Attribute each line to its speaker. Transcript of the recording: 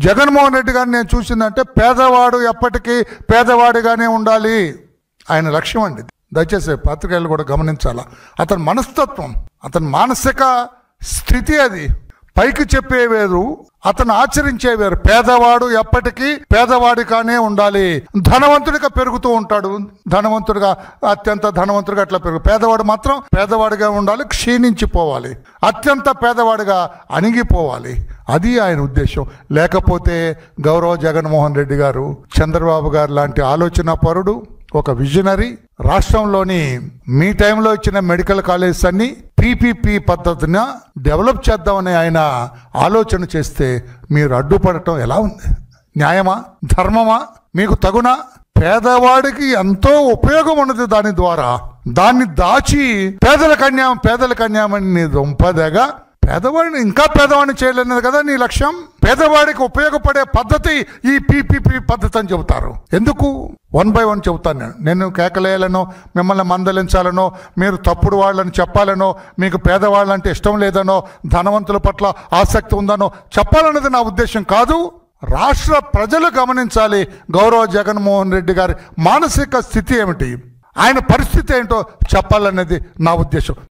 Speaker 1: జగన్మోహన్ రెడ్డి గారిని నేను చూసిందంటే పేదవాడు ఎప్పటికీ పేదవాడిగానే ఉండాలి ఆయన లక్ష్యం అండి. దయచేసి పత్రికలు కూడా గమనించాలా. అతని మనస్తత్వం, అతని మానసిక స్థితి అది. పైకి చెప్పే వేరు, అతను ఆచరించే వేరు. పేదవాడు ఎప్పటికీ పేదవాడిగానే ఉండాలి. ధనవంతుడిగా పెరుగుతూ ఉంటాడు, ధనవంతుడిగా అత్యంత ధనవంతుడిగా అట్లా పేదవాడు మాత్రం పేదవాడిగా ఉండాలి, క్షీణించిపోవాలి, అత్యంత పేదవాడిగా అణిగిపోవాలి. అది ఆయన ఉద్దేశం. లేకపోతే గౌరవ జగన్మోహన్ రెడ్డి గారు, చంద్రబాబు గారు లాంటి ఆలోచన పరుడు, ఒక విజనరీ, రాష్ట్రంలోని మీ టైంలో ఇచ్చిన మెడికల్ కాలేజెస్ అన్ని పీపీపీ పద్ధతిని డెవలప్ చేద్దామని ఆయన ఆలోచన చేస్తే మీరు అడ్డుపడటం ఎలా ఉంది? న్యాయమా? ధర్మమా? మీకు తగునా? పేదవాడికి ఎంతో ఉపయోగం ఉన్నది దాని ద్వారా. దాన్ని దాచి పేదల కన్యామని దొంపదగా పేదవాడిని ఇంకా పేదవాడిని చేయలేనిది కదా నీ లక్ష్యం. పేదవాడికి ఉపయోగపడే పద్ధతి ఈ పీపీపీ పద్ధతి అని చెబుతారు. ఎందుకు? 1 by 1 చెబుతాను. నేను కేకలేయాలనో, మిమ్మల్ని మందలించాలనో, మీరు తప్పుడు వాళ్ళని చెప్పాలనో, మీకు పేదవాళ్ళంటే ఇష్టం లేదనో, ధనవంతుల పట్ల ఆసక్తి ఉందనో చెప్పాలన్నది నా ఉద్దేశం కాదు. రాష్ట్ర ప్రజలు గమనించాలి గౌరవ జగన్మోహన్ రెడ్డి గారి మానసిక స్థితి ఏమిటి, ఆయన పరిస్థితి ఏంటో చెప్పాలనేది నా ఉద్దేశం.